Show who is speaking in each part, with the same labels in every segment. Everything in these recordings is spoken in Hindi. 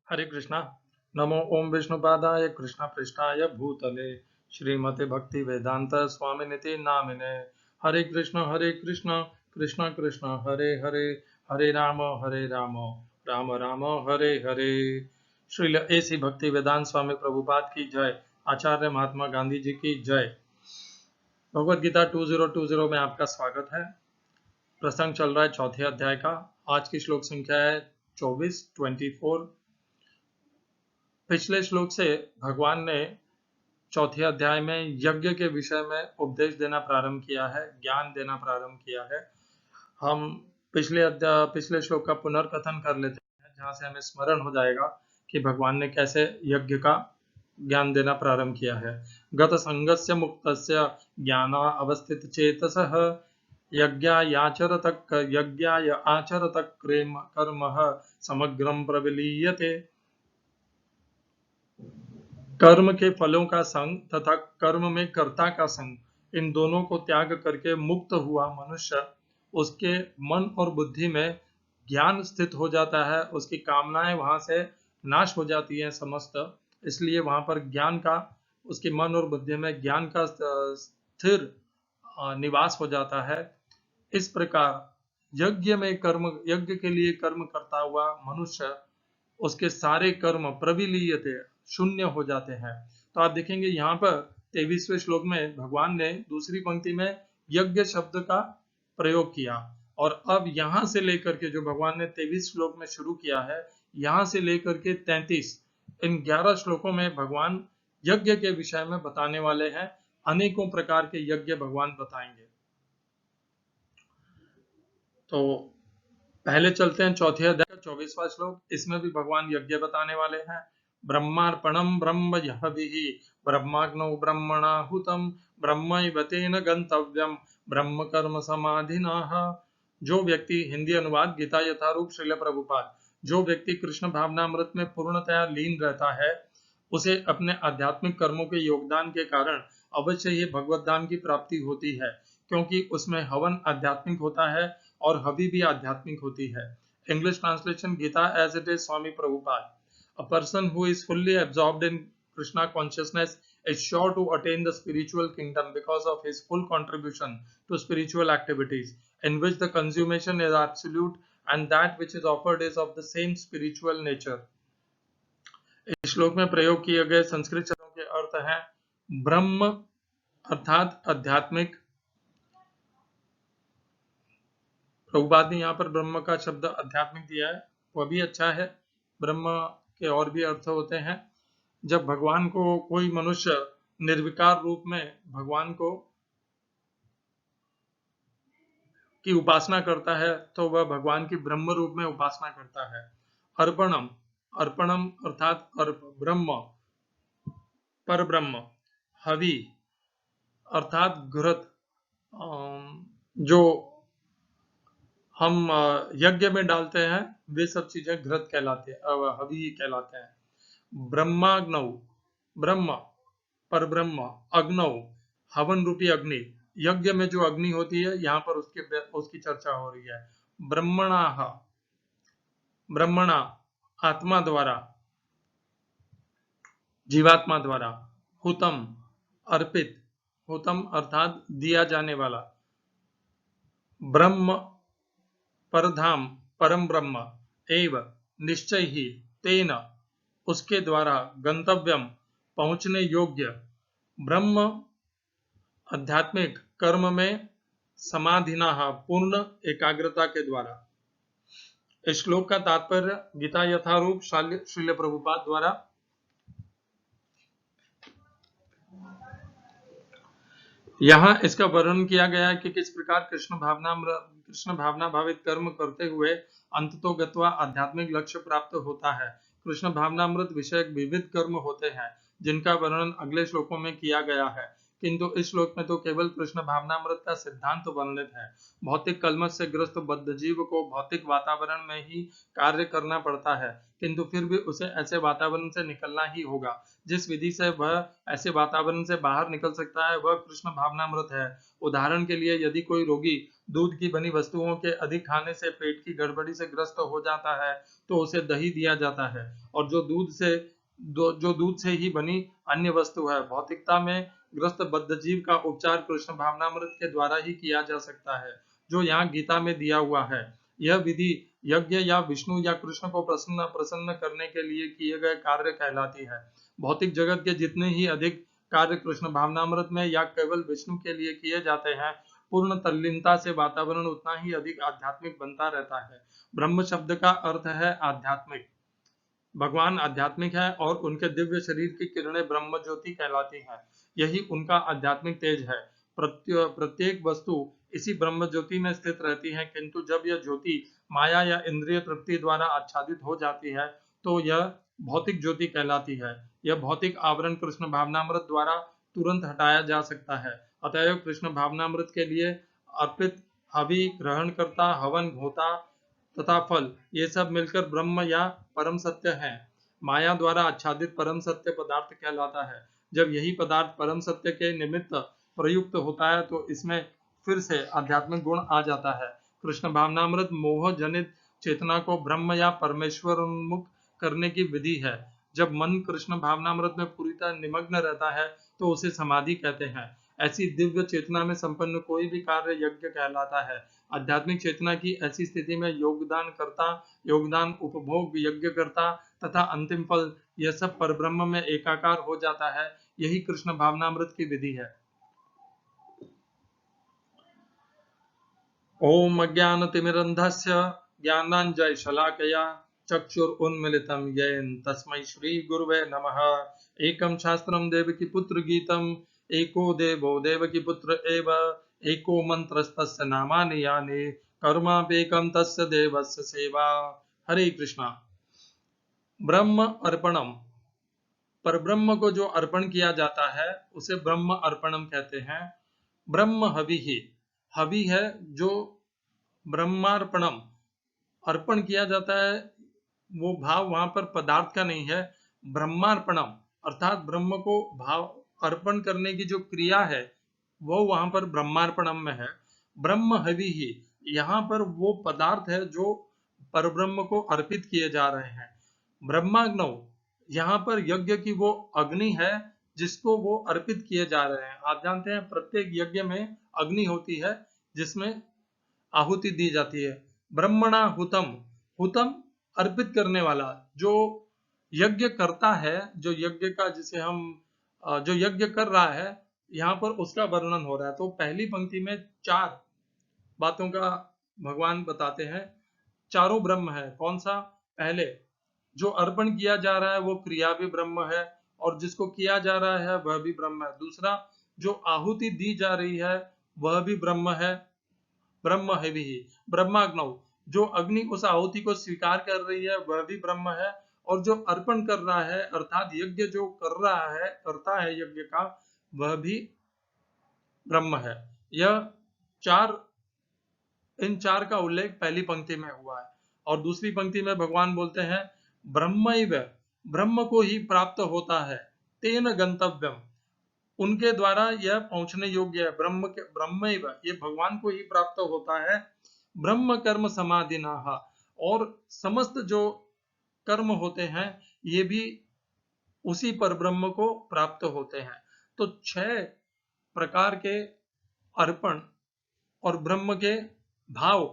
Speaker 1: हरे कृष्णा। नमो ओम विष्णुपादाय कृष्ण पृष्ठाय भूतले श्रीमते भक्ति वेदांत स्वामिनिति नामिने। हरे कृष्ण कृष्ण कृष्ण हरे हरे, हरे राम राम राम हरे हरे। श्रील ऐसी भक्ति वेदांत स्वामी प्रभुपाद की जय। आचार्य महात्मा गांधी जी की जय। भगवद गीता 2020 में आपका स्वागत है। प्रसंग चल रहा है चौथे अध्याय का। आज की श्लोक संख्या है 24। पिछले श्लोक से भगवान ने चौथे अध्याय में यज्ञ के विषय में उपदेश देना प्रारंभ किया है, ज्ञान देना प्रारंभ किया है। हम पिछले श्लोक का पुनर्कथन कर लेते हैं, जहां से हमें स्मरण हो जाएगा कि भगवान ने कैसे यज्ञ का ज्ञान देना प्रारंभ किया है। गत संगस्य मुक्तस्य ज्ञाना अवस्थित चेतसः यज्ञाय आचरत कर्म समग्रम प्रविलीयते। कर्म के फलों का संग तथा कर्म में कर्ता का संग, इन दोनों को त्याग करके मुक्त हुआ मनुष्य, उसके मन और बुद्धि में ज्ञान स्थित हो जाता है। उसकी कामनाएं वहां से नाश हो जाती हैं समस्त। इसलिए वहां पर ज्ञान का, उसके मन और बुद्धि में ज्ञान का स्थिर निवास हो जाता है। इस प्रकार यज्ञ के लिए कर्म करता हुआ मनुष्य, उसके सारे कर्म प्रविलीयते, शून्य हो जाते हैं। तो आप देखेंगे यहाँ पर 23वें श्लोक में भगवान ने दूसरी पंक्ति में यज्ञ शब्द का प्रयोग किया, और अब यहां से लेकर के जो भगवान ने 23 श्लोक में शुरू किया है, यहां से लेकर के 33, इन 11 श्लोकों में भगवान यज्ञ के विषय में बताने वाले हैं। अनेकों प्रकार के यज्ञ भगवान बताएंगे। तो पहले चलते हैं चौथे अध्याय का 24वां श्लोक। इसमें भी भगवान यज्ञ बताने वाले हैं। ब्रह्मार्पणम ब्रह्म यहविहि ब्रह्माग्नौ ब्रह्मणाहुतम ब्रह्मैव तेन गंतव्यम ब्रह्म कर्म समाधिनाः। जो व्यक्ति, हिंदी अनुवाद गीता यथारूप श्रील प्रभुपाद, जो व्यक्ति कृष्ण भावनामृत में पूर्णतया लीन रहता है, उसे अपने आध्यात्मिक कर्मों के योगदान के कारण अवश्य ही भगवत धाम की प्राप्ति होती है, क्योंकि उसमें हवन आध्यात्मिक होता है और हवि भी आध्यात्मिक होती है। English translation Gita as it is Swami Prabhupada. A person who is fully absorbed in Krishna consciousness is sure to attain the spiritual kingdom because of his full contribution to spiritual activities, in which the consummation is absolute and that which is offered is of the same spiritual nature. इस श्लोक में प्रयोग किए गए संस्कृत शब्दों के अर्थ हैं ब्रह्म अर्थात आध्यात्मिक। प्रभुपाद ने यहाँ पर ब्रह्म का शब्द आध्यात्मिक दिया है, वह भी अच्छा है। ब्रह्म के और भी अर्थ होते हैं। जब भगवान को कोई मनुष्य निर्विकार रूप में भगवान को की उपासना करता है, तो वह भगवान की ब्रह्म रूप में उपासना करता है। अर्पणम, अर्पणम अर्थात ब्रह्म, पर ब्रह्म। हवि अर्थात घृत, जो हम यज्ञ में डालते हैं, वे सब चीजें घृत कहलाते हैं, हवि कहलाते हैं। ब्रह्माग्नौ, ब्रह्म पर ब्रह्म, अग्नौ हवन रूपी अग्नि, यज्ञ में जो अग्नि होती है, यहाँ पर उसकी चर्चा हो रही है। ब्रह्मणाः, ब्रह्मणा आत्मा द्वारा, जीवात्मा द्वारा। हुतम अर्पित, हुतम अर्थात दिया जाने वाला। ब्रह्म परधाम, परम ब्रह्म। एव निश्चय ही, तेन उसके द्वारा, गंतव्यम पहुंचने योग्य, ब्रह्म आध्यात्मिक कर्म में, समाधिना पूर्ण एकाग्रता के द्वारा। इस श्लोक का तात्पर्य गीता यथारूप श्रील प्रभुपाद द्वारा यहाँ इसका वर्णन किया गया है कि किस प्रकार कृष्ण भावना भावित कर्म करते हुए अंततो गत्वा आध्यात्मिक लक्ष्य प्राप्त होता है। कृष्ण भावनामृत विषयक विविध कर्म होते हैं, जिनका वर्णन अगले श्लोकों में किया गया है, किंतु इस श्लोक में तो केवल कृष्ण भावनामृत का सिद्धांत वर्णित है। भौतिक कलमश से ग्रस्त बद्ध जीव को भौतिक वातावरण में ही कार्य करना पड़ता है, किंतु फिर भी उसे ऐसे वातावरण से निकलना ही होगा। जिस विधि से वह ऐसे वातावरण से बाहर निकल सकता है, वह कृष्ण भावनामृत है। उदाहरण के लिए, यदि कोई रोगी दूध की बनी वस्तुओं के अधिक खाने से पेट की गड़बड़ी से ग्रस्त हो जाता है तो उसे दही दिया जाता है, और जो दूध से ही बनी अन्य वस्तु है। भौतिकता में ग्रस्त बद्धजीव का उपचार कृष्ण भावनामृत के द्वारा ही किया जा सकता है, जो यहाँ गीता में दिया हुआ है। यह विधि यज्ञ या विष्णु या कृष्ण को प्रसन्न प्रसन्न करने के लिए किए गए कार्य कहलाती है। भौतिक जगत के जितने ही अधिक कार्य कृष्ण भावनामृत में या केवल विष्णु के लिए किए जाते हैं, पूर्ण तल्लीनता से वातावरण उतना ही अधिक आध्यात्मिक बनता रहता है। ब्रह्म शब्द का अर्थ है आध्यात्मिक। भगवान आध्यात्मिक है और उनके दिव्य शरीर की किरणें ब्रह्म ज्योति कहलाती हैं। यही उनका आध्यात्मिक तेज है। प्रत्येक वस्तु इसी ब्रह्म ज्योति में स्थित रहती है, किंतु जब यह ज्योति माया या इंद्रिय तृप्ति द्वारा आच्छादित हो जाती है तो यह भौतिक ज्योति कहलाती है। यह भौतिक आवरण कृष्ण भावनामृत द्वारा तुरंत हटाया जा सकता है। अतएव कृष्ण भावनामृत के लिए अर्पित हवि, ग्रहणकर्ता, हवन, घोता तथा फल, ये सब मिलकर ब्रह्म या परम सत्य है। माया द्वारा आच्छादित परम सत्य पदार्थ कहलाता है। जब यही पदार्थ परम सत्य के निमित्त प्रयुक्त होता है तो इसमें फिर से आध्यात्मिक गुण आ जाता है। कृष्ण भावनामृत मोह जनित चेतना को ब्रह्म या परमेश्वर उन्मुख करने की विधि है। जब मन कृष्ण भावनामृत में पूरी तरह निमग्न रहता है तो उसे समाधि कहते हैं। ऐसी दिव्य चेतना में संपन्न कोई भी कार्य यज्ञ कहलाता है। आध्यात्मिक चेतना की ऐसी स्थिति में योगदान करता, योगदान उपभोग, यज्ञ करता तथा अंतिम फल, यह सब परब्रह्म में एकाकार हो जाता है। यही कृष्ण भावनामृत की विधि है। ओम अज्ञानतिमिरन्धस्य ज्ञानाञ्जनशलाकया चक्षुरुन्मीलितं येन तस्मै श्रीगुरवे नमः। एकं शास्त्रं देवकीपुत्रगीतम् एको देवो देवकीपुत्र एव एको मन्त्रस्तस्य नामानि यानि कर्माप्येकं तस्य देवस्य सेवा। हरे कृष्णा। ब्रह्म अर्पणम, पर ब्रह्म को जो अर्पण किया जाता है उसे ब्रह्म अर्पणम कहते हैं। ब्रह्म हवि है जो ब्रह्मार्पणम अर्पण किया जाता है, वो भाव वहां पर पदार्थ का नहीं है। ब्रह्मार्पणम अर्थात ब्रह्म को भाव अर्पण करने की जो क्रिया है वो वहां पर ब्रह्मार्पणम में है। ब्रह्म हवि ही यहाँ पर वो पदार्थ है जो परब्रह्म को अर्पित किए जा रहे हैं। ब्रह्माग्नौ यहाँ पर यज्ञ की वो अग्नि है जिसको वो अर्पित किए जा रहे हैं। आप जानते हैं प्रत्येक यज्ञ में अग्नि होती है जिसमें आहुति दी जाती है। ब्रह्मणा हुतम, हुतम अर्पित करने वाला, जो यज्ञ करता है, जो यज्ञ का जिसे हम जो यज्ञ कर रहा है, यहाँ पर उसका वर्णन हो रहा है। तो पहली पंक्ति में 4 बातों का भगवान बताते हैं। चारों ब्रह्म है। कौन सा? पहले जो अर्पण किया जा रहा है वो क्रिया भी ब्रह्म है और जिसको किया जा रहा है वह भी ब्रह्म है। दूसरा, जो आहुति दी जा रही है वह भी ब्रह्म है। ब्रह्म है भी ब्रह्माग्नौ, जो अग्नि उस आहुति को स्वीकार कर रही है वह भी ब्रह्म है, और जो अर्पण कर रहा है अर्थात यज्ञ जो कर रहा है, करता है यज्ञ का, वह भी ब्रह्म है। यह चार इन 4 का उल्लेख पहली पंक्ति में हुआ है। और दूसरी पंक्ति में भगवान बोलते हैं ब्रह्मैव, ब्रह्म को ही प्राप्त होता है, तेन गंतव्यम, उनके द्वारा यह पहुंचने योग्य है। ब्रह्मैव, ये भगवान को ही प्राप्त होता है। ब्रह्म कर्म समाधिनाः, और समस्त जो कर्म होते हैं ये भी उसी पर ब्रह्म को प्राप्त होते हैं। तो 6 प्रकार के अर्पण और ब्रह्म के भाव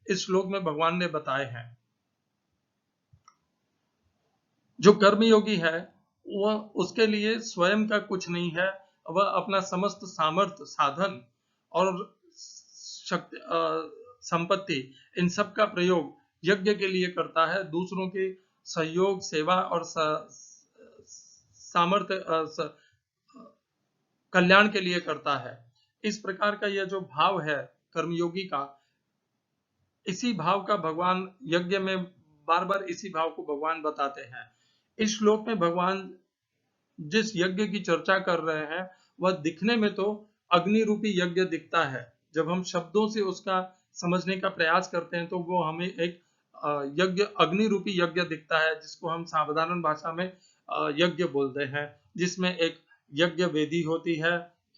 Speaker 1: इस श्लोक में भगवान ने बताए हैं। जो कर्मयोगी है वह, उसके लिए स्वयं का कुछ नहीं है, वह अपना समस्त सामर्थ्य, साधन और शक्ति, संपत्ति, इन सब का प्रयोग यज्ञ के लिए करता है। दूसरों के सहयोग, सेवा और सामर्थ्य, कल्याण के लिए करता है। इस प्रकार का यह जो भाव है कर्मयोगी का, इसी भाव का भगवान यज्ञ में बार बार इसी भाव को भगवान बताते हैं। इस श्लोक में भगवान जिस यज्ञ की चर्चा कर रहे हैं वह दिखने में तो अग्नि रूपी यज्ञ दिखता है। जब हम शब्दों से उसका समझने का प्रयास करते हैं तो वो हमें एक यज्ञ, अग्नि रूपी यज्ञ दिखता है, जिसको हम साधारण भाषा में यज्ञ बोलते हैं, जिसमें एक यज्ञ वेदी होती है,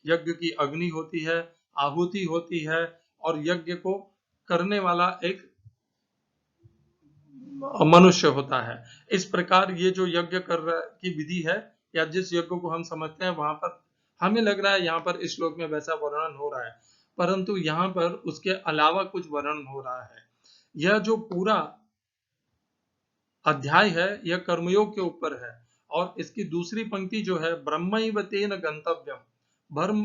Speaker 1: यज्ञ की अग्नि होती है, आहुति होती है और यज्ञ को करने वाला एक मनुष्य होता है। इस प्रकार ये जो यज्ञ की विधि है या जिस यज्ञ को हम समझते हैं, वहां पर हमें लग रहा है यहाँ पर इस श्लोक में वैसा वर्णन हो रहा है, परंतु यहाँ पर उसके अलावा कुछ वर्णन हो रहा है। यह जो पूरा अध्याय है यह कर्मयोग के ऊपर है, और इसकी दूसरी पंक्ति जो है ब्रह्मैव तेन गंतव्यम,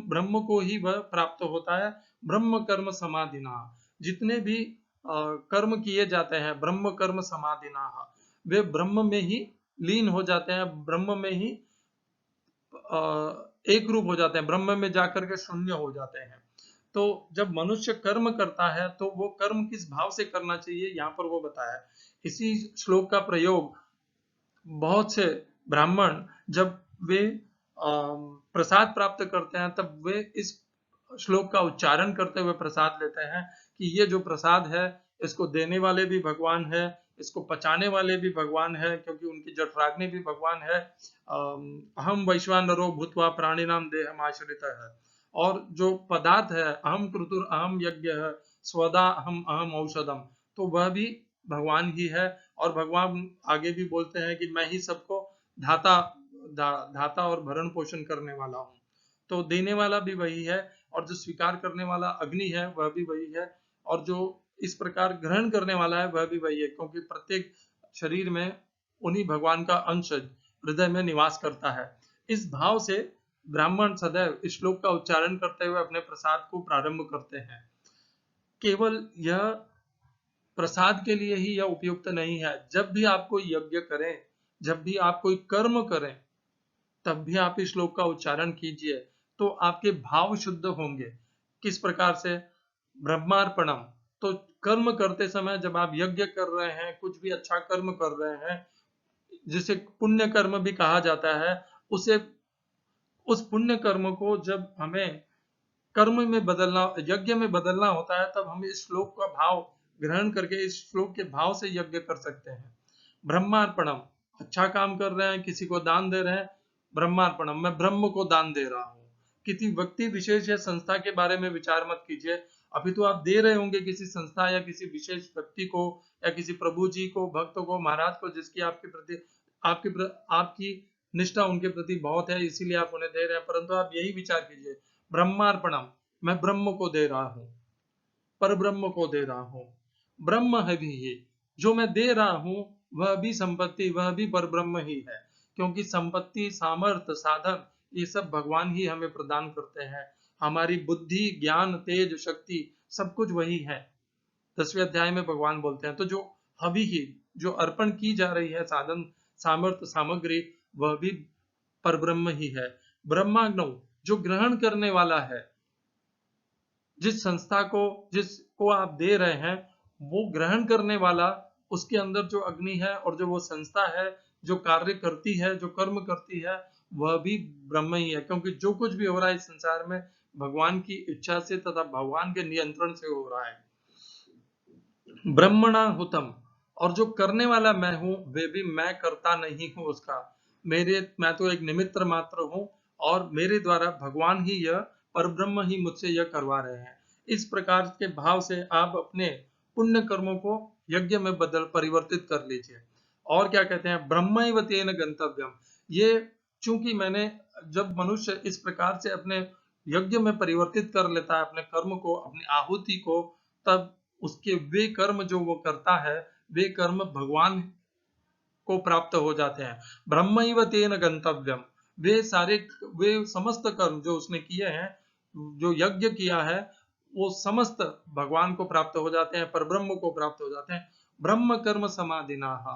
Speaker 1: ब्रह्म को ही वह प्राप्त होता है। ब्रह्म कर्म समाधिना, जितने भी कर्म किए जाते हैं ब्रह्म कर्म समाधिना, वे ब्रह्म में ही लीन हो जाते हैं, ब्रह्म में ही एक रूप हो जाते हैं, ब्रह्म में जाकर के शून्य हो जाते हैं। तो जब मनुष्य कर्म करता है तो वो कर्म किस भाव से करना चाहिए यहाँ पर वो बताया। इसी श्लोक का प्रयोग बहुत से ब्राह्मण जब वे प्रसाद प्राप्त करते हैं तब वे इस श्लोक का उच्चारण करते हुए प्रसाद लेते हैं कि ये जो प्रसाद है इसको देने वाले भी भगवान है, इसको पचाने वाले भी भगवान है, क्योंकि उनकी जठराग्नि भी भगवान है। अहम वैश्वानरो भूत्वा प्राणिनाम देहम आश्रितः है, और जो पदार्थ है अहम क्रतुर अहम यज्ञ है स्वदा अहम अहम औषधम, तो वह भी भगवान ही है। और भगवान आगे भी बोलते हैं कि मैं ही सबको धाता और भरण पोषण करने वाला हूँ। तो देने वाला भी वही है, और जो स्वीकार करने वाला अग्नि है वह भी वही है, और जो इस प्रकार ग्रहण करने वाला है वह भी वही है, क्योंकि प्रत्येक शरीर में उन्हीं भगवान का अंश हृदय में निवास करता है। इस भाव से ब्राह्मण सदैव इस श्लोक का उच्चारण करते हुए अपने प्रसाद को प्रारंभ करते हैं। केवल यह प्रसाद के लिए ही यह उपयुक्त नहीं है, जब भी आप कोई यज्ञ करें, जब भी आप कोई कर्म करें, तब भी आप इस श्लोक का उच्चारण कीजिए, तो आपके भाव शुद्ध होंगे। किस प्रकार से? ब्रह्मार्पणम, तो कर्म करते समय जब आप यज्ञ कर रहे हैं, कुछ भी अच्छा कर्म कर रहे हैं, जिसे पुण्य कर्म भी कहा जाता है, उस पुण्य कर्म को जब हमें कर्म में बदलना, यज्ञ में बदलना होता है, तब हम इस श्लोक का भाव ग्रहण करके इस श्लोक के भाव से यज्ञ कर सकते हैं। ब्रह्मार्पणम, अच्छा काम कर रहे हैं, किसी को दान दे रहे हैं, ब्रह्मार्पणम, मैं ब्रह्म को दान दे रहा हूँ। किसी व्यक्ति विशेष या संस्था के बारे में विचार मत कीजिए, अभी तो आप दे रहे होंगे किसी संस्था या किसी विशेष व्यक्ति को या किसी प्रभु जी को, भक्त को, महाराज को, जिसकी आपके प्रति आपकी निष्ठा उनके प्रति बहुत है, इसीलिए आप उन्हें दे रहे हैं। परंतु आप यही विचार कीजिए, ब्रह्मार्पणम, मैं ब्रह्म को दे रहा हूँ, पर ब्रह्म को दे रहा हूँ। ब्रह्म है भी ये, जो मैं दे रहा हूँ वह भी संपत्ति, वह भी पर ब्रह्म ही है, क्योंकि संपत्ति, सामर्थ्य, साधन, ये सब भगवान ही हमें प्रदान करते हैं। हमारी बुद्धि, ज्ञान, तेज, शक्ति, सब कुछ वही है। 10वें अध्याय में भगवान बोलते हैं, तो जो हवि ही, जो अर्पण की जा रही है साधन, सामर्थ्य, सामग्री, वह भी परब्रह्म ही है। ब्रह्माग्नौ, जो ग्रहण करने वाला है, जिस संस्था को, जिसको आप दे रहे हैं, वो ग्रहण करने वाला, उसके अंदर जो अग्नि है और जो वो संस्था है जो कार्य करती है, जो कर्म करती है, वह भी ब्रह्म ही है, क्योंकि जो कुछ भी हो रहा है इस संसार में भगवान की इच्छा से तथा भगवान के नियंत्रण से हो रहा है। ब्रह्मणा हुतम, और जो करने वाला मैं हूं, वे भी मैं करता नहीं हूं उसका, मैं तो एक निमित्त मात्र हूं, और मेरे द्वारा भगवान ही यह परब्रह्म ही मुझसे यह करवा रहे हैं। इस प्रकार के भाव से आप अपने पुण्य कर्मों को यज्ञ में परिवर्तित कर लीजिए। और क्या कहते हैं, ब्रह्मैव तेन गंतव्यम, ये चूंकि मैंने, जब मनुष्य इस प्रकार से अपने यज्ञ में परिवर्तित कर लेता है अपने कर्म को, अपनी आहुति को, तब उसके वे कर्म जो वो करता है, वे कर्म भगवान को प्राप्त हो जाते हैं। ब्रह्मैव तेन गंतव्यम, वे समस्त कर्म जो उसने किए हैं, जो यज्ञ किया है, वो समस्त भगवान को प्राप्त हो जाते हैं, परब्रह्म को प्राप्त हो जाते हैं। ब्रह्म कर्म समाधिनाः,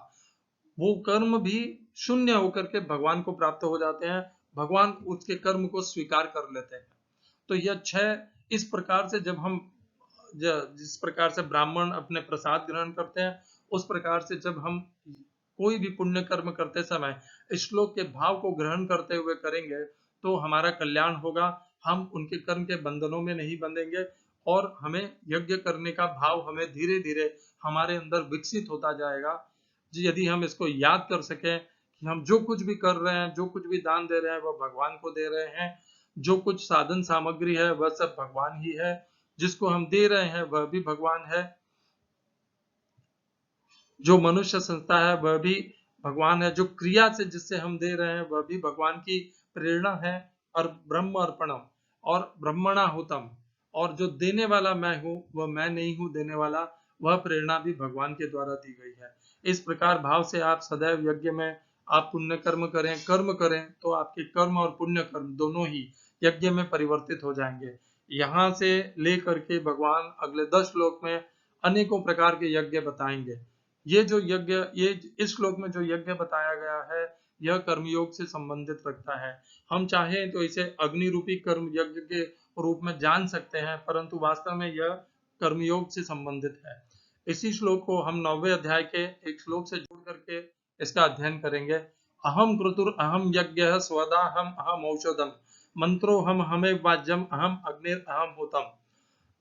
Speaker 1: वो कर्म भी शून्य होकर के भगवान को प्राप्त हो जाते हैं, भगवान उसके कर्म को स्वीकार कर लेते हैं। तो यह 6, इस प्रकार से जब हम जिस प्रकार से ब्राह्मण अपने प्रसाद ग्रहण करते हैं, उस प्रकार से जब हम कोई भी पुण्य कर्म करते समय इस श्लोक के भाव को ग्रहण करते हुए करेंगे, तो हमारा कल्याण होगा। हम उनके कर्म के बंधनों में नहीं बंधेंगे, और हमें यज्ञ करने का भाव हमें धीरे धीरे हमारे अंदर विकसित होता जाएगा। यदि हम इसको याद कर सकें कि हम जो कुछ भी कर रहे हैं, जो कुछ भी दान दे रहे हैं, वह भगवान को दे रहे हैं, जो कुछ साधन सामग्री है वह सब भगवान ही है, जिसको हम दे रहे हैं वह भी भगवान है, जो मनुष्य संस्था है वह भी भगवान है, जो क्रिया से जिससे हम दे रहे हैं वह भी भगवान की प्रेरणा है। और ब्रह्म अर्पणम और ब्रह्मणा हुतम, और जो देने वाला मैं हूँ वह मैं नहीं हूँ देने वाला, वह प्रेरणा भी भगवान के द्वारा दी गई है। इस प्रकार भाव से आप सदैव यज्ञ में आप पुण्य कर्म करें तो आपके कर्म और पुण्य कर्म दोनों ही यज्ञ में परिवर्तित हो जाएंगे। यहाँ से लेकर के भगवान अगले 10 श्लोक में अनेकों प्रकार के यज्ञ बताएंगे। ये जो यज्ञ, ये इस श्लोक में जो यज्ञ बताया गया है यह कर्मयोग से संबंधित रखता है। हम चाहें तो इसे अग्नि रूपी कर्म यज्ञ के रूप में जान सकते हैं, परंतु वास्तव में यह कर्मयोग से संबंधित है। इसी श्लोक को हम 9वें अध्याय के एक श्लोक से जोड़ करके इसका अध्ययन करेंगे। अहम क्रतुर अहम यज्ञ स्वदा हम अहम औषधम मंत्रो हम हमें वाज्यम अहम अग्निर अहम होतम।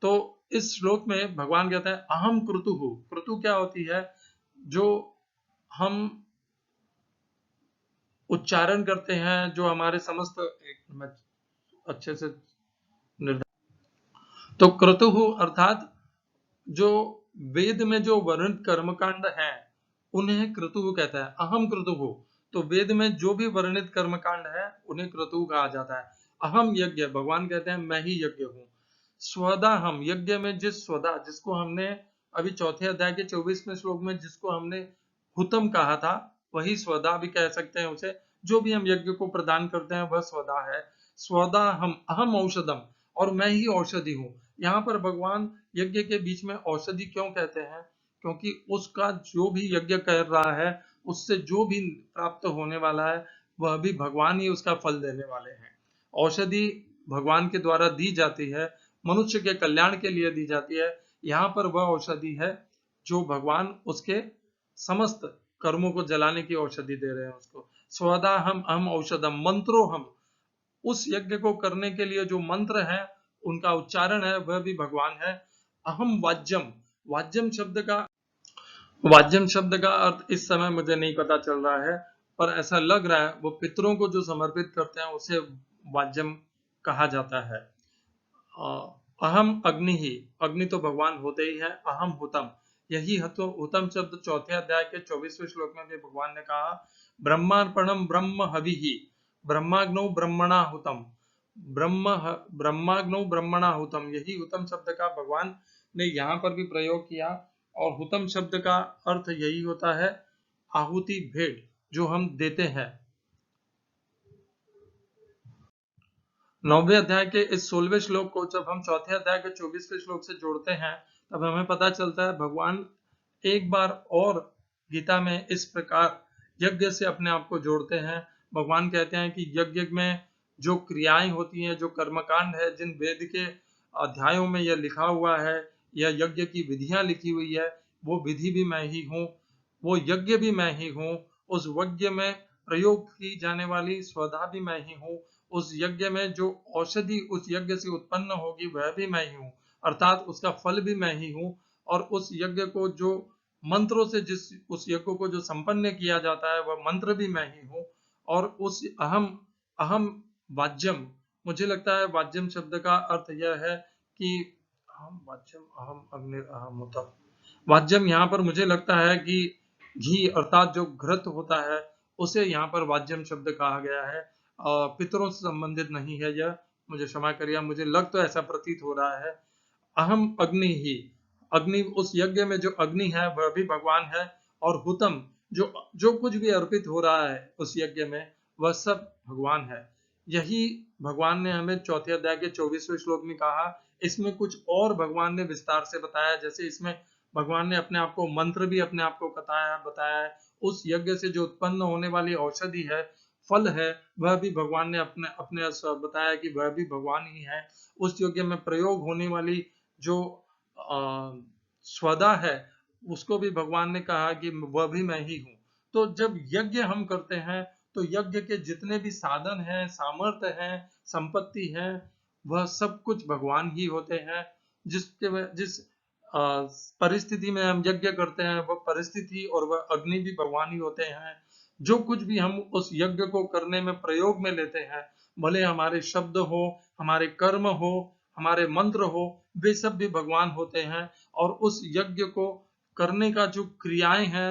Speaker 1: तो इस श्लोक में भगवान कहते हैं अहम क्रतु। क्रतु क्या होती है? जो हम उच्चारण करते हैं, जो हमारे समस्त अच्छे से तो क्रतु अर्थात जो वेद में जो वर्णित कर्मकांड है उन्हें क्रतु कहता है। अहम क्रतु, तो वेद में जो भी वर्णित कर्मकांड है उन्हें क्रतु कहा जाता है। अहम यज्ञ, भगवान कहते हैं मैं ही यज्ञ हूँ। स्वदा हम, यज्ञ में जिस स्वदा, जिसको हमने अभी चौथे अध्याय के 24वें श्लोक में जिसको हमने हुतम कहा था, वही स्वदा भी कह सकते हैं उसे। जो भी हम यज्ञ को प्रदान करते हैं वह स्वदा है। स्वदा हम अहम औषधम, और मैं ही औषधि हूँ। यहाँ पर भगवान यज्ञ के बीच में औषधि क्यों कहते हैं? क्योंकि उसका जो भी यज्ञ कर रहा है उससे जो भी प्राप्त होने वाला है वह भी भगवान ही उसका फल देने वाले हैं। औषधि भगवान के द्वारा दी जाती है, मनुष्य के कल्याण के लिए दी जाती है। यहाँ पर वह औषधि है जो भगवान उसके समस्त कर्मों को जलाने की औषधि दे रहे हैं उसको। स्वदा हम अहम औषधम मंत्रो हम, उस यज्ञ को करने के लिए जो मंत्र है उनका उच्चारण है वह भी भगवान है। अहम वाज्यम, वाज्यम शब्द का अर्थ इस समय मुझे नहीं पता चल रहा है, पर ऐसा लग रहा है वो पितरों को जो समर्पित करते हैं उसे वाज्यम कहा जाता है। अहम अग्नि ही, अग्नि तो भगवान होते ही है। अहम हुतम, यही हुतम शब्द चौथे अध्याय के 24वें श्लोक में भी भगवान ने कहा ब्रह्मार्पणम ब्रह्म हविहि ब्रह्माग्नौ ब्रह्मणा हुतम, ब्रह्माग्नौ ब्रह्मणा हुतम, यही हुतम शब्द का भगवान ने यहाँ पर भी प्रयोग किया। और हुतम शब्द का अर्थ यही होता है आहुति, भेंट जो हम देते हैं। 9वें अध्याय के इस 16वें श्लोक को जब हम चौथे अध्याय के 24वें श्लोक से जोड़ते हैं तब हमें पता चलता है भगवान एक बार और गीता में इस प्रकार यज्ञ से अपने आप को जोड़ते हैं। भगवान कहते हैं कि यज्ञ में जो क्रियाएं होती हैं, जो कर्मकांड है, जिन वेद के अध्यायों में यह लिखा हुआ है या यज्ञ की विधियां लिखी हुई है, वो विधि भी मैं ही हूँ, वो यज्ञ भी मैं ही हूँ, उस यज्ञ में प्रयोग की जाने वाली स्वधा भी मैं ही हूँ, उस यज्ञ में जो औषधि उस यज्ञ से उत्पन्न होगी वह भी मैं ही हूँ, अर्थात उसका फल भी मैं ही हूँ। और उस यज्ञ को जो मंत्रों से उस यज्ञ को जो संपन्न किया जाता है वह मंत्र भी मैं ही हूँ। और उस अहम अहम वाज्यम, मुझे लगता है वाज्यम शब्द का अर्थ यह है कि अहम वाज्यम अहम अग्नि अहम होता। वाज्यम यहाँ पर मुझे लगता है कि घी अर्थात जो घृत होता है उसे यहाँ पर वाज्यम शब्द कहा गया है। पितरों से संबंधित नहीं है यह, मुझे क्षमा करिए, मुझे लग तो ऐसा प्रतीत हो रहा है। अहम अग्नि ही, अग्नि, उस यज्ञ में जो अग्नि है वह भी भगवान है। और हुतम, जो जो कुछ भी अर्पित हो रहा है उस यज्ञ में वह सब भगवान है। यही भगवान ने हमें चौथे अध्याय के 24वें श्लोक में कहा। इसमें कुछ और भगवान ने विस्तार से बताया, जैसे इसमें भगवान ने अपने आप को मंत्र भी अपने आप को बताया है। उस यज्ञ से जो उत्पन्न होने वाली औषधि है, फल है, वह भी भगवान ने अपने अपने बताया कि वह भी भगवान ही है। उस यज्ञ में प्रयोग होने वाली जो स्वदा है उसको भी भगवान ने कहा कि वह भी मैं ही हूँ। तो जब यज्ञ हम करते हैं तो यज्ञ के जितने भी साधन हैं, सामर्थ्य हैं, संपत्ति है, वह सब कुछ भगवान ही होते हैं। जिस परिस्थिति में हम यज्ञ करते हैं वह परिस्थिति और वह अग्नि भी भगवान ही होते हैं। जो कुछ भी हम उस यज्ञ को करने में प्रयोग में लेते हैं, भले हमारे शब्द हो, हमारे कर्म हो, हमारे मंत्र हो, वे सब भी भगवान होते हैं। और उस यज्ञ को करने का जो क्रियाएं हैं,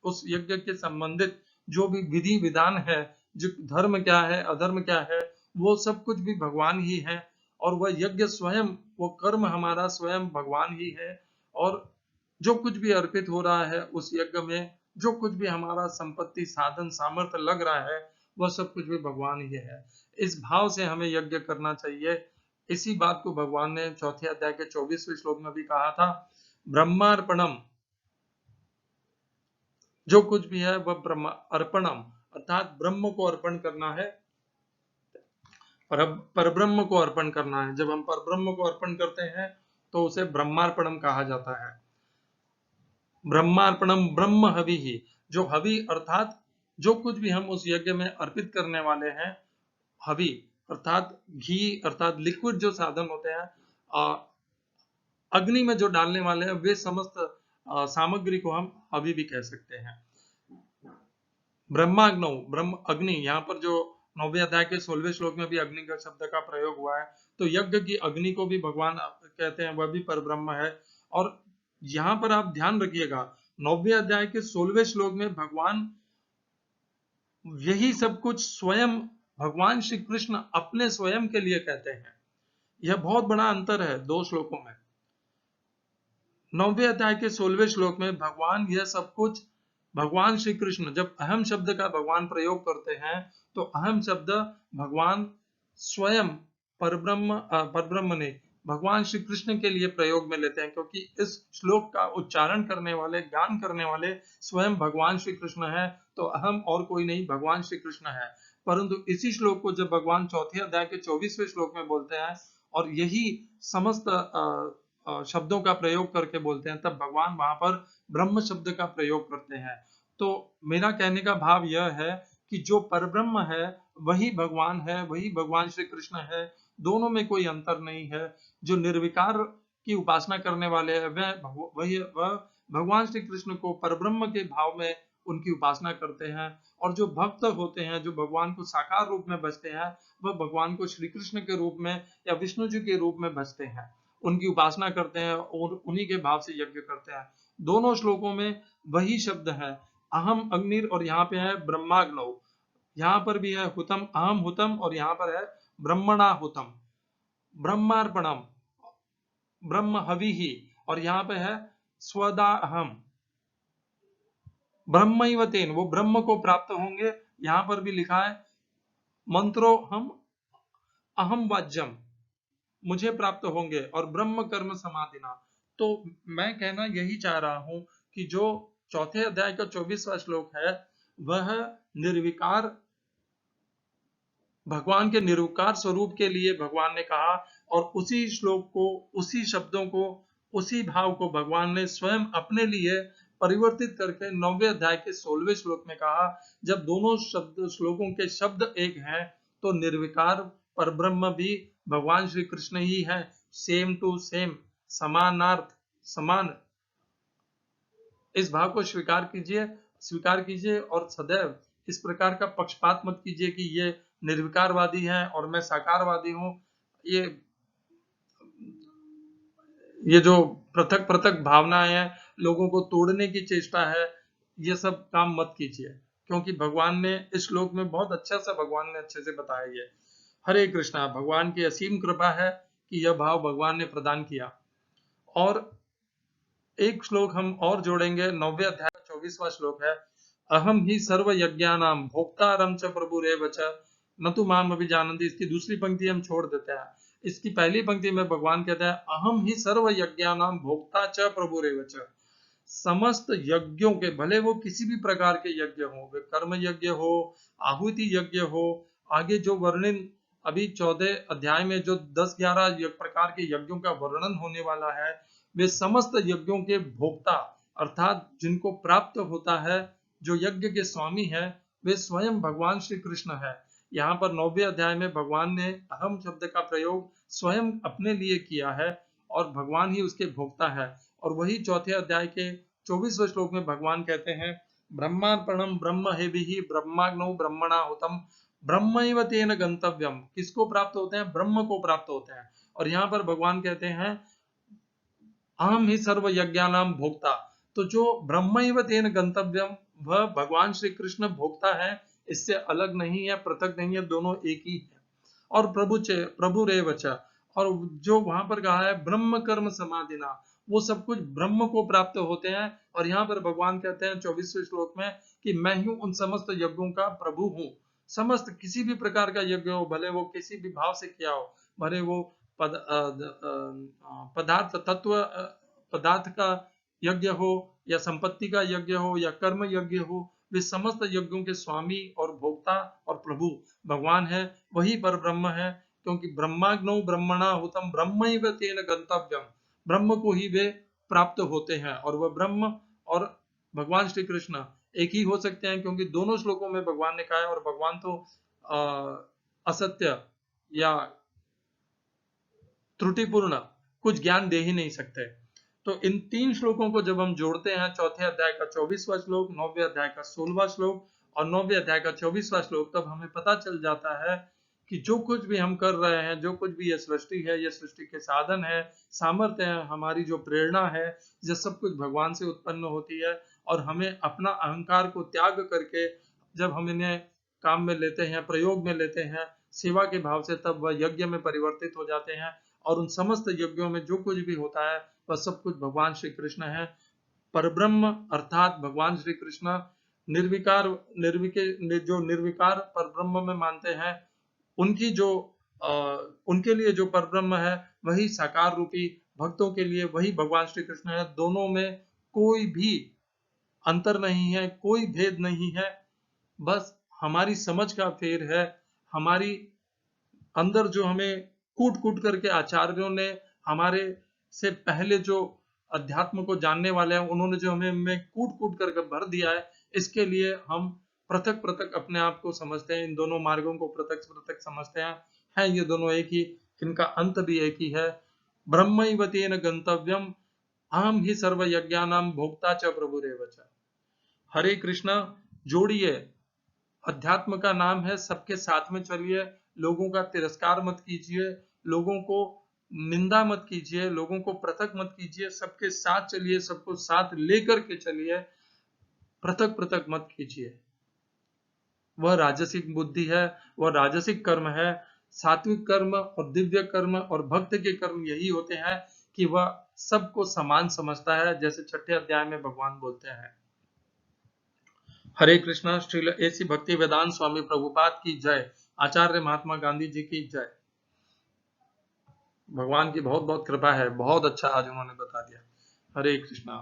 Speaker 1: उस यज्ञ के संबंधित जो भी विधि विधान है, जो धर्म क्या है अधर्म क्या है, वो सब कुछ भी भगवान ही है। और वह यज्ञ स्वयं, वो कर्म हमारा स्वयं भगवान ही है। और जो कुछ भी अर्पित हो रहा है उस यज्ञ में, जो कुछ भी हमारा संपत्ति साधन सामर्थ्य लग रहा है, वह सब कुछ भी भगवान ही है। इस भाव से हमें यज्ञ करना चाहिए। इसी बात को भगवान ने चौथे अध्याय के 24वें श्लोक में भी कहा था, ब्रह्मार्पणम, जो कुछ भी है वह ब्रह्म अर्पणम, अर्थात ब्रह्म को अर्पण करना है, परब्रह्म को अर्पण करना है। जब हम परब्रह्म को अर्पण करते हैं तो उसे ब्रह्मार्पणम कहा जाता है। ब्रह्मार्पणम ब्रह्म हवि ही, जो हवि अर्थात जो कुछ भी हम उस यज्ञ में अर्पित करने वाले हैं, हवि अर्थात घी अर्थात लिक्विड जो साधन होते हैं, अग्नि में जो डालने वाले हैं, वे समस्त सामग्री को हम हवि भी कह सकते हैं। ब्रह्माग्नौ, ब्रह्म अग्नि, यहाँ पर जो 9वें अध्याय के 16वें श्लोक में भी अग्नि का शब्द का प्रयोग हुआ है, तो यज्ञ की अग्नि को भी भगवान कहते हैं, वह भी परब्रह्म है। और यहाँ पर आप ध्यान रखिएगा, 9वें अध्याय के 16वें श्लोक में भगवान यही सब कुछ स्वयं भगवान श्री कृष्ण अपने स्वयं के लिए कहते हैं। यह बहुत बड़ा अंतर है दो श्लोकों में। 9वें अध्याय के 16वें श्लोक में भगवान यह सब कुछ, भगवान श्री कृष्ण जब अहम शब्द का भगवान प्रयोग करते हैं, तो अहम शब्द भगवान स्वयं परब्रह्म ने भगवान श्री कृष्ण के लिए प्रयोग में लेते हैं, क्योंकि इस श्लोक का उच्चारण करने वाले, गान करने वाले स्वयं भगवान श्री कृष्ण है। तो अहम और कोई नहीं, भगवान श्री कृष्ण है। परंतु इसी श्लोक को जब भगवान चौथे अध्याय के 24वें श्लोक में बोलते हैं और यही समस्त शब्दों का प्रयोग करके बोलते हैं, तब भगवान वहां पर ब्रह्म शब्द का प्रयोग करते हैं। तो मेरा कहने का भाव यह है कि जो परब्रह्म है वही भगवान है, वही भगवान श्री कृष्ण है, दोनों में कोई अंतर नहीं है। जो निर्विकार की उपासना करने वाले हैं वह भगवान श्री कृष्ण को परब्रह्म के भाव में उनकी उपासना करते हैं। और जो भक्त होते हैं, जो भगवान को साकार रूप में भजते हैं, वह भगवान को श्री कृष्ण के रूप में या विष्णु जी के रूप में भजते हैं, उनकी उपासना करते हैं और उन्हीं के भाव से यज्ञ करते हैं। दोनों श्लोकों में वही शब्द है, अहम अग्निर, और यहाँ पे है ब्रह्माग्नौ। यहाँ पर भी है हुतम, अहम हुतम, और यहाँ पर है ब्रह्मणा हुतम, ब्रह्मार्पणम, ब्रह्म हविहि, और यहाँ पे है स्वदा अहम, ब्रह्मैव तेन, वो ब्रह्म को प्राप्त होंगे। यहाँ पर भी लिखा है मंत्रो हम अहम वाज्यम, मुझे प्राप्त होंगे, और ब्रह्म कर्म समाधिना। तो मैं कहना यही चाह रहा हूं कि जो चौथे अध्याय का 24वां श्लोक है, वह निर्विकार भगवान के निर्विकार स्वरूप के लिए भगवान ने कहा, और उसी श्लोक को, उसी शब्दों को, उसी भाव को भगवान ने स्वयं अपने लिए परिवर्तित करके 9वें अध्याय के 16वें श्लोक में कहा। जब दोनों शब्द श्लोकों के शब्द एक हैं, तो निर्विकार परब्रह्म भी भगवान श्री कृष्ण ही है। सेम टू सेम, समानार्थ, समान। इस भाव को स्वीकार कीजिए और सदैव इस प्रकार का पक्षपात मत कीजिए कि ये निर्विकारवादी है और मैं साकारवादी हूं। ये जो पृथक पृथक भावनाएं हैं, लोगों को तोड़ने की चेष्टा है, ये सब काम मत कीजिए, क्योंकि भगवान ने इस श्लोक में बहुत अच्छा सा भगवान ने अच्छे से बताया। ये हरे कृष्णा, भगवान की असीम कृपा है कि यह भाव भगवान ने प्रदान किया। और एक श्लोक हम और जोड़ेंगे, 9वें अध्याय का 24वां श्लोक है, अहम ही सर्व यज्ञानाम भोक्तारम च प्रभुरेव च न तु माम अभिजानन्ति। इसकी दूसरी पंक्ति हम छोड़ देते हैं। इसकी पहली पंक्ति में भगवान कहते हैं, अहम ही सर्व यज्ञानाम भोक्ता च प्रभुरेव च। समस्त यज्ञों के, भले वो किसी भी प्रकार के यज्ञ हो, वे कर्म यज्ञ हो, आहुति यज्ञ हो, आगे जो वर्णन अभी 14 अध्याय में जो 10-11 प्रकार के यज्ञों का वर्णन होने वाला है, वे समस्त यज्ञों के भोक्ता अर्थात जिनको प्राप्त होता है, जो यज्ञ के स्वामी है, वे स्वयं भगवान श्री कृष्ण है। यहाँ पर 9वें अध्याय में भगवान ने अहम शब्द का प्रयोग स्वयं अपने लिए किया है और भगवान ही उसके भोक्ता है। और वही चौथे अध्याय के 24वें श्लोक में भगवान कहते हैं, ब्रह्मार्पणम ब्रह्म हेभिः ब्रह्माग्नौ ब्रह्मणा हुतम ब्रह्मैव तेन गंतव्यम। किसको प्राप्त होते हैं? ब्रह्म को प्राप्त होते हैं। और यहाँ पर भगवान कहते हैं अहम ही सर्व यज्ञानाम भोक्ता। तो जो ब्रह्मैव तेन गंतव्यम, वह भगवान श्री कृष्ण भोक्ता है, इससे अलग नहीं है, पृथक नहीं है, दोनों एक ही है। और प्रभु रेव च, और जो वहां पर कहा है ब्रह्म कर्म समाधिना, वो सब कुछ ब्रह्म को प्राप्त होते हैं। और यहाँ पर भगवान कहते हैं 24वें श्लोक में कि मैं ही उन समस्त यज्ञों का प्रभु हूँ। समस्त किसी भी प्रकार का यज्ञ हो, भले वो किसी भी भाव से किया हो, भले वो पदार्थ तत्व पदार्थ का यज्ञ हो या संपत्ति का यज्ञ हो या कर्म यज्ञ हो, वे समस्त यज्ञों के स्वामी और भोक्ता और प्रभु भगवान है, वही पर ब्रह्म है। क्योंकि ब्रह्माग्नौ ब्रह्मणा हुतम ब्रह्मैव तेन गंतव्यम, ब्रह्म को ही वे प्राप्त होते हैं। और वह ब्रह्म और भगवान श्री कृष्ण एक ही हो सकते हैं, क्योंकि दोनों श्लोकों में भगवान ने कहा है, और भगवान तो असत्य या त्रुटिपूर्ण कुछ ज्ञान दे ही नहीं सकते। तो इन 3 श्लोकों को जब हम जोड़ते हैं, चौथे अध्याय का 24वां श्लोक, 9वें अध्याय का 16वां श्लोक और 9वें अध्याय का 24वां श्लोक, तब हमें पता चल जाता है कि जो कुछ भी हम कर रहे हैं, जो कुछ भी ये सृष्टि है, ये सृष्टि के साधन है, सामर्थ्य है, हमारी जो प्रेरणा है, ये सब कुछ भगवान से उत्पन्न होती है। और हमें अपना अहंकार को त्याग करके जब हम इन्हें काम में लेते हैं, प्रयोग में लेते हैं, सेवा के भाव से, तब वह यज्ञ में परिवर्तित हो जाते हैं। और उन समस्त यज्ञों में जो कुछ भी होता है, वह सब कुछ भगवान श्री कृष्ण है। परब्रह्म अर्थात भगवान श्री कृष्ण निर्विकार, जो निर्विकार परब्रह्म में मानते हैं, उनकी जो उनके लिए जो परब्रह्म है, वही साकार रूपी भक्तों के लिए वही भगवान श्री कृष्ण है। दोनों में कोई भी अंतर नहीं है, कोई भेद नहीं है, बस हमारी समझ का फेर है। हमारी अंदर जो हमें कूट कूट करके आचार्यों ने, हमारे से पहले जो अध्यात्म को जानने वाले हैं, उन्होंने जो हमें कूट कूट करके भर दिया है, इसके लिए हम पृथक पृथक अपने आप को समझते हैं, इन दोनों मार्गों को पृथक पृथक समझते हैं ये दोनों एक ही, इनका अंत भी एक ही है। ब्रह्मैव तेन गंतव्यम अहम ही सर्व यज्ञानाम भोक्ता च प्रभुरेव च। हरे कृष्णा जोड़िए, अध्यात्म का नाम है, सबके साथ में चलिए, लोगों का तिरस्कार मत कीजिए, लोगों को निंदा मत कीजिए, लोगों को पृथक मत कीजिए, सबके साथ चलिए, सबको साथ लेकर के चलिए, पृथक पृथक मत कीजिए। वह राजसिक बुद्धि है, वह राजसिक कर्म है। सात्विक कर्म और दिव्य कर्म और भक्त के कर्म यही होते हैं कि वह सबको समान समझता है, जैसे 6ठे अध्याय में भगवान बोलते हैं। हरे कृष्णा। श्रील ऐसी भक्ति वेदांत स्वामी प्रभुपाद की जय। आचार्य महात्मा गांधी जी की जय। भगवान की बहुत बहुत कृपा है, बहुत अच्छा आज उन्होंने बता दिया। हरे कृष्णा।